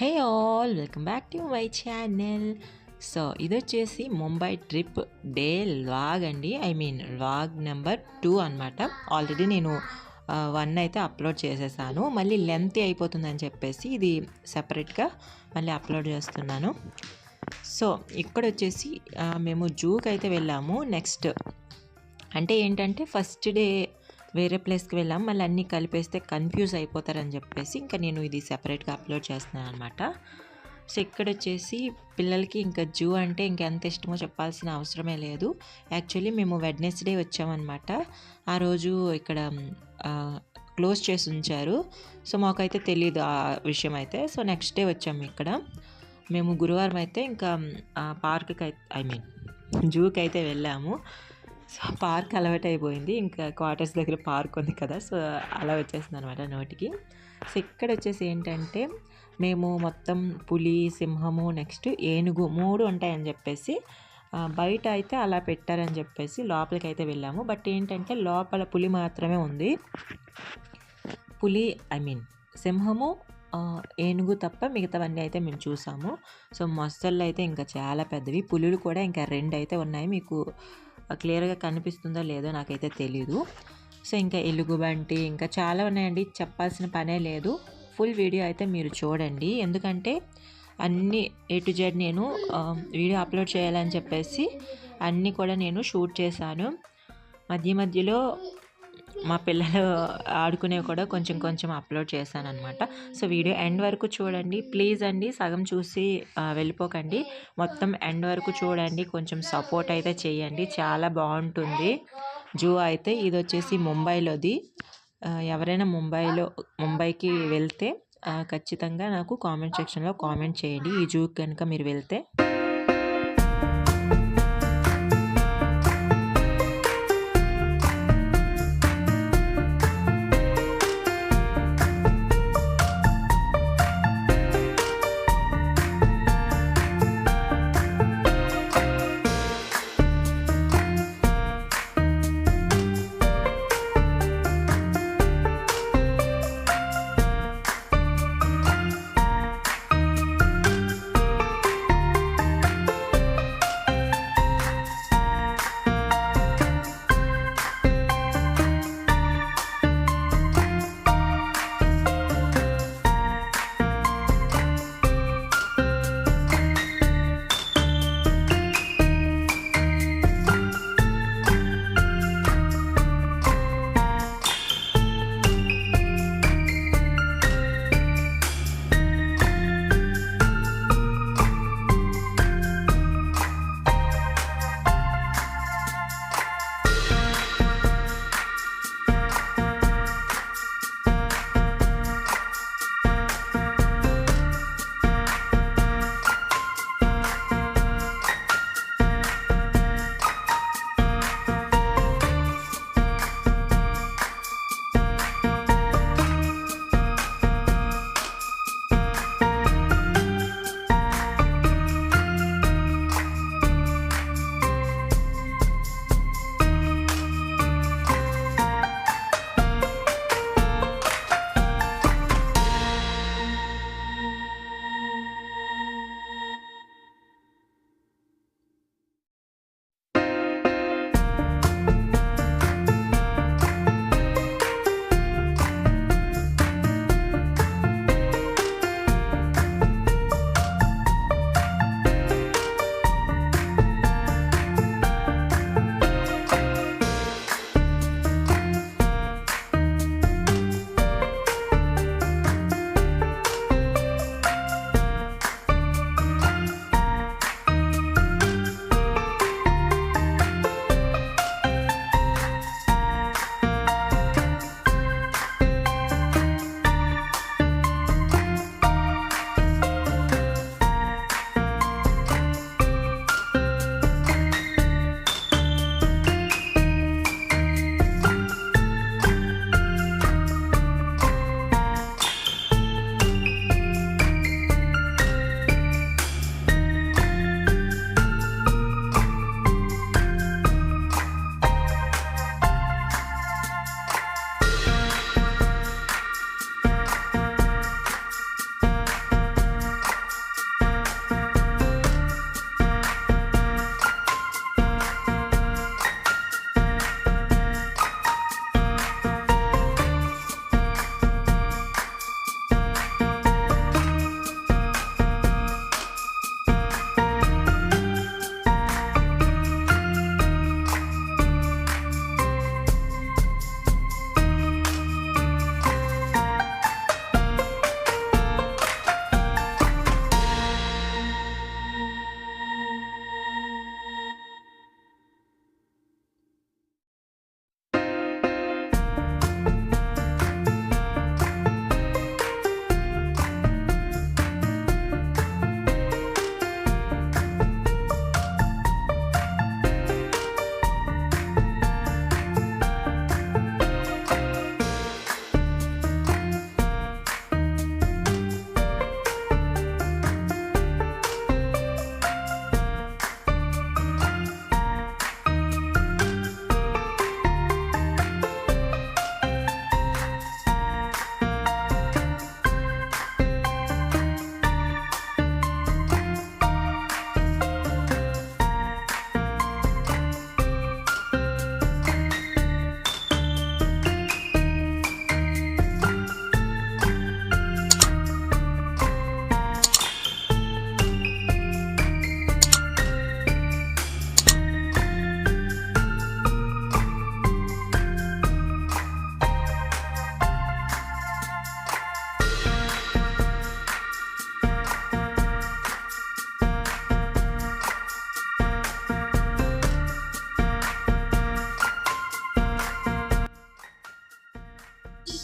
Hey all welcome back to my channel. So ఇది వచ్చేసి Mumbai trip day vlog అండి. Vlog number 2 అనమాట. Already నేను 1 అయితే అప్లోడ్ చేసేసాను. మళ్ళీ లెంత్ అయిపోతుందని చెప్పేసి ఇది సెపరేట్గా మళ్ళీ అప్లోడ్ చేస్తున్నాను. సో ఇక్కడ వచ్చేసి మేము జూకి అయితే వెళ్ళాము. నెక్స్ట్ అంటే ఏంటంటే ఫస్ట్ డే వేరే ప్లేస్కి వెళ్ళాము, మళ్ళీ అన్నీ కలిపేస్తే కన్ఫ్యూజ్ అయిపోతారని చెప్పేసి ఇంకా నేను ఇది సెపరేట్గా అప్లోడ్ చేస్తున్నాను అనమాట. సో ఇక్కడ వచ్చేసి పిల్లలకి ఇంకా జూ అంటే ఇంకెంత ఇష్టమో చెప్పాల్సిన అవసరమే లేదు. యాక్చువల్లీ మేము వెడ్నెస్డే వచ్చామన్నమాట. ఆ రోజు ఇక్కడ క్లోజ్ చేసి ఉంచారు. సో మాకైతే తెలియదు ఆ విషయం అయితే. సో నెక్స్ట్ డే వచ్చాము. ఇక్కడ మేము గురువారం అయితే ఇంకా పార్క్కి అయితే జూకి అయితే వెళ్ళాము. సో పార్క్ అలవాటు అయిపోయింది. ఇంకా క్వార్టర్స్ దగ్గర పార్క్ ఉంది కదా, సో అలా వచ్చేసింది అనమాట నోటికి. సో ఇక్కడ వచ్చేసి ఏంటంటే మేము మొత్తం పులి, సింహము, నెక్స్ట్ ఏనుగు 3 ఉంటాయని చెప్పేసి బయట అయితే అలా పెట్టారని చెప్పేసి లోపలికి అయితే వెళ్ళాము. బట్ ఏంటంటే లోపల పులి మాత్రమే ఉంది. పులి సింహము, ఏనుగు తప్ప మిగతావన్నీ అయితే మేము చూసాము. సో మొసళ్ళు అయితే ఇంకా చాలా పెద్దవి, పులులు కూడా ఇంకా 2 అయితే ఉన్నాయి. మీకు క్లియర్గా కనిపిస్తుందో లేదో నాకైతే తెలీదు. సో ఇంకా ఎలుగుబంటి ఇంకా చాలా ఉన్నాయండి, చెప్పాల్సిన పనే లేదు. ఫుల్ వీడియో అయితే మీరు చూడండి, ఎందుకంటే అన్నీ A to Z నేను వీడియో అప్లోడ్ చేయాలని చెప్పేసి అన్నీ కూడా నేను షూట్ చేశాను. మధ్యలో మా పిల్లలు ఆడుకునేవి కూడా కొంచెం కొంచెం అప్లోడ్ చేశాను అనమాట. సో వీడియో ఎండ్ వరకు చూడండి ప్లీజ్ అండి, సగం చూసి వెళ్ళిపోకండి, మొత్తం ఎండ్ వరకు చూడండి, కొంచెం సపోర్ట్ అయితే చేయండి, చాలా బాగుంటుంది జూ అయితే. ఇది వచ్చేసి ముంబైలోది. ఎవరైనా ముంబైకి వెళ్తే ఖచ్చితంగా నాకు కామెంట్ సెక్షన్లో కామెంట్ చేయండి ఈ జూకి కనుక మీరు వెళ్తే.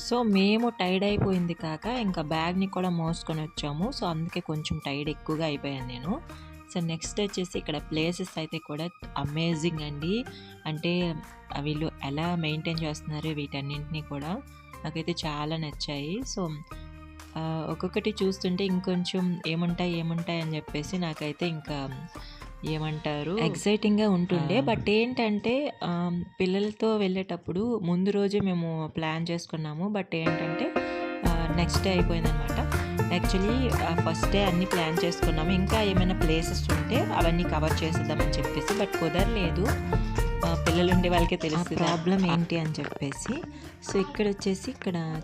సో, మేము టైర్డ్ అయిపోయింది కాక ఇంకా బ్యాగ్‌ని కూడా మోసుకొని వచ్చాము. సో, అందుకే కొంచెం టైర్డ్ ఎక్కువగా అయిపోయాను నేను. సో, నెక్స్ట్ వచ్చేసి ఇక్కడ ప్లేసెస్ అయితే కూడా అమేజింగ్ అండి. అంటే వీళ్ళు ఎలా మెయింటైన్ చేస్తున్నారు వీటన్నింటిని కూడా నాకైతే చాలా నచ్చాయి. సో, ఒక్కొక్కటి చూస్తుంటే ఇంకొంచెం ఏముంటాయి అని చెప్పేసి నాకైతే ఇంకా ఏమంటారు ఎక్సైటింగ్‌గా ఉంటుండే. బట్ ఏంటంటే పిల్లలతో వెళ్ళేటప్పుడు ముందు రోజే మేము ప్లాన్ చేసుకున్నాము. బట్ ఏంటంటే నెక్స్ట్ డే అయిపోయిందనమాట. యాక్చువల్లీ ఫస్ట్ డే అన్నీ ప్లాన్ చేసుకున్నాము. ఇంకా ఏమైనా ప్లేసెస్ ఉంటే అవన్నీ కవర్ చేసేద్దామని చెప్పేసి. బట్ కుదరలేదు. పిల్లలు ఉండే వాళ్ళకే తెలుస్తుంది ప్రాబ్లం ఏంటి అని చెప్పేసి. సో, ఇక్కడ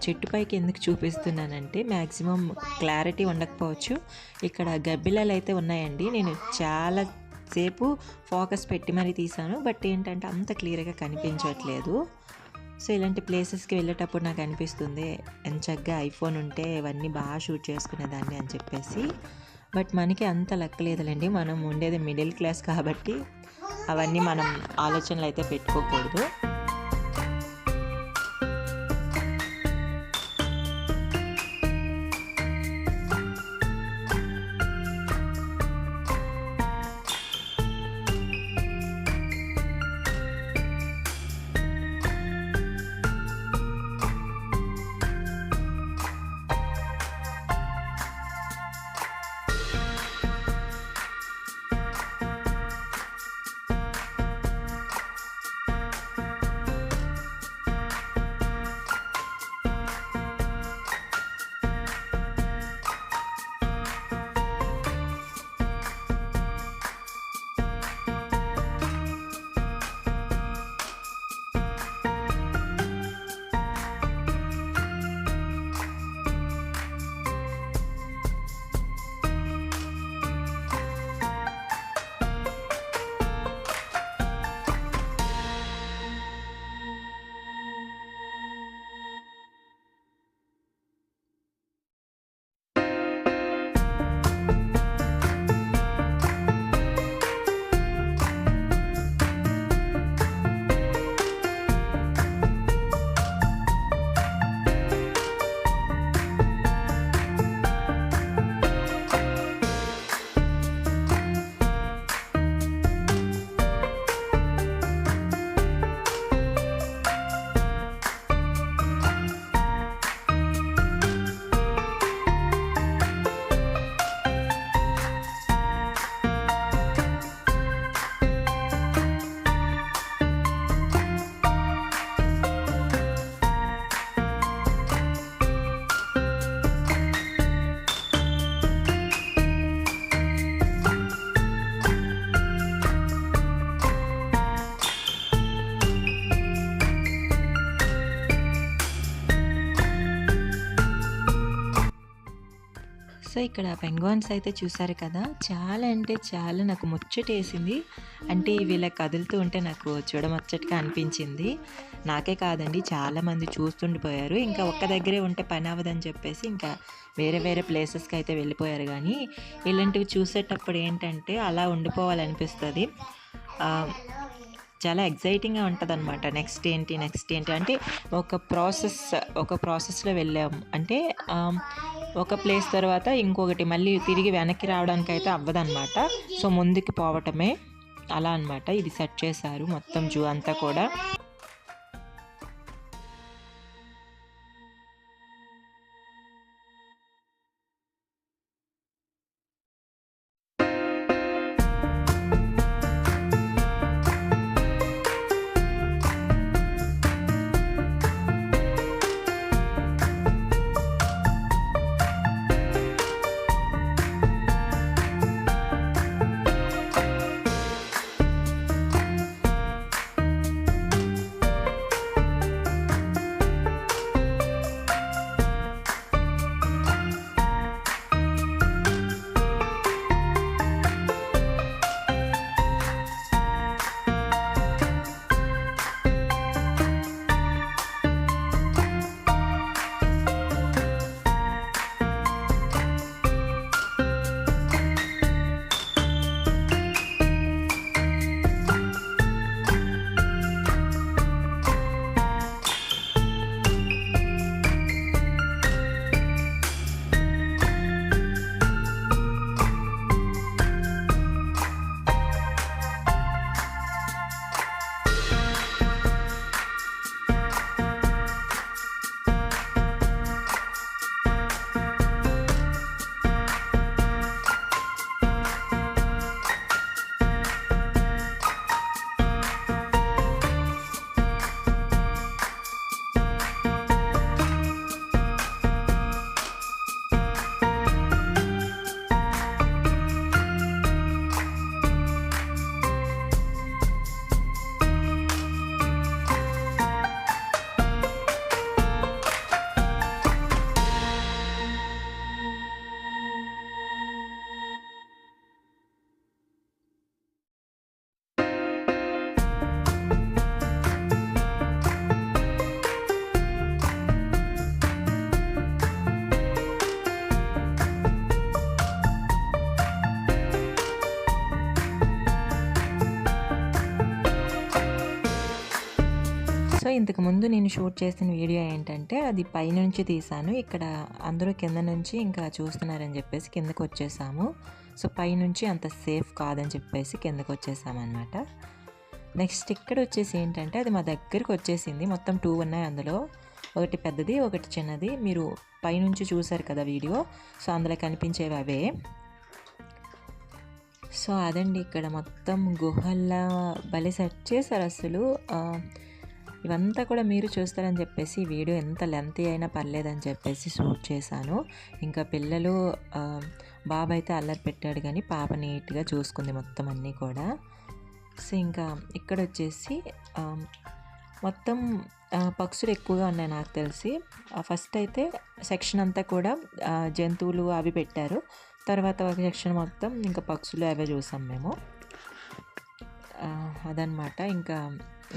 చెట్టు పైకి ఎందుకు చూపిస్తున్నానంటే మ్యాక్సిమం క్లారిటీ ఉండకపోవచ్చు. ఇక్కడ గబ్బిలాలు అయితే ఉన్నాయండి. నేను చాలా సేపు ఫోకస్ పెట్టి మరీ తీసాను. బట్ ఏంటంటే అంత క్లియర్‌గా కనిపించట్లేదు. సో, ఇలాంటి ప్లేసెస్‌కి వెళ్ళేటప్పుడు నాకు అనిపిస్తుంది ఎంచక్కా ఐఫోన్ ఉంటే ఇవన్నీ బాగా షూట్ చేసుకునేదాన్ని అని చెప్పేసి. బట్ మనకి అంత లక్ లేదులేండి. మనం ఉండేది మిడిల్ క్లాస్ కాబట్టి అవన్నీ మనం ఆలోచనలు అయితే పెట్టుకోకూడదు. సో, ఇక్కడ పెంగ్వాన్స్ అయితే చూసారు కదా! చాలా అంటే చాలా నాకు ముచ్చటేసింది. అంటే వీళ్ళ కదులుతూ ఉంటే నాకు చూడముచ్చటగా అనిపించింది. నాకే కాదండి చాలామంది చూస్తుండిపోయారు. ఇంకా ఒక్క దగ్గరే ఉంటే పని అవ్వదని చెప్పేసి ఇంకా వేరే వేరే ప్లేసెస్‌కి అయితే వెళ్ళిపోయారు. కానీ ఇలాంటివి చూసేటప్పుడు ఏంటంటే అలా ఉండిపోవాలనిపిస్తది. చాలా ఎక్సైటింగ్‌గా ఉంటదనమాట. నెక్స్ట్ ఏంటి అంటే ఒక ప్రాసెస్‌లో వెళ్ళాము. అంటే ఒక ప్లేస్ తర్వాత ఇంకొకటి మళ్ళీ తిరిగి వెనక్కి రావడానికైతే అవ్వదనమాట. సో, ముందుకు పోవటమే అలా అనమాట. ఇది సెట్ చేశారు మొత్తం జూ అంతా కూడా. ఇంతకుముందు నేను షూట్ చేసిన వీడియో ఏంటంటే అది పైనుంచి తీశాను. ఇక్కడ అందరూ కింద నుంచి ఇంకా చూస్తున్నారని చెప్పేసి కిందకి వచ్చేసాము. సో పైనుంచి అంత సేఫ్ కాదని చెప్పేసి కిందకి వచ్చేసామన్నమాట. నెక్స్ట్ ఇక్కడ వచ్చేసి ఏంటంటే అది మా దగ్గరికి వచ్చేసింది. మొత్తం 2 ఉన్నాయి అందులో. ఒకటి పెద్దది, ఒకటి చిన్నది. మీరు పైనుంచి చూసారు కదా వీడియో. సో అందులో కనిపించేవి అవే. సో అదండి ఇక్కడ మొత్తం గుహల్లా భలే సెట్ చేశారు అసలు. ఇవంతా కూడా మీరు చూస్తారని చెప్పేసి వీడియో ఎంత లెంతీ అయినా పర్లేదని చెప్పేసి షూట్ చేశాను. ఇంకా పిల్లలు బాబు అయితే అల్లరి పెట్టాడు కానీ పాప నీట్గా చూసుకుంది మొత్తం అన్నీ కూడా. సో ఇంకా ఇక్కడ వచ్చేసి మొత్తం పక్షులు ఎక్కువగా ఉన్నాయి నాకు తెలిసి. ఫస్ట్ అయితే సెక్షన్ అంతా కూడా జంతువులు అవి పెట్టారు. తర్వాత ఒక సెక్షన్ మొత్తం ఇంకా పక్షులు అవే చూసాం మేము. అదనమాట. ఇంకా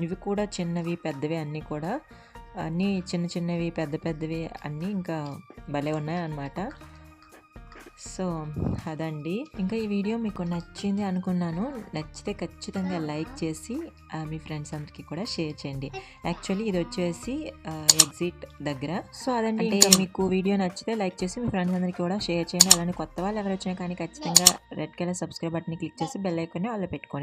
ఇవి కూడా చిన్నవి పెద్దవి అన్నీ కూడా, అన్నీ చిన్న చిన్నవి పెద్ద పెద్దవి అన్నీ ఇంకా భలే ఉన్నాయి అన్నమాట. సో అదండి. ఇంకా ఈ వీడియో మీకు నచ్చింది అనుకున్నాను. నచ్చితే ఖచ్చితంగా లైక్ చేసి మీ ఫ్రెండ్స్ అందరికీ కూడా షేర్ చేయండి. యాక్చువల్లీ ఇది వచ్చేసి ఎగ్జిట్ దగ్గర. సో అదండి. ఇంకా మీకు వీడియో నచ్చితే లైక్ చేసి మీ ఫ్రెండ్స్ అందరికీ కూడా షేర్ చేయండి. అలానే కొత్త వాళ్ళు ఎవరు వచ్చినా కానీ ఖచ్చితంగా రెడ్ కలర్ సబ్స్క్రైబ్ బటన్ని క్లిక్ చేసి బెల్ ఐకాన్ని ఆల్లో పెట్టుకోండి.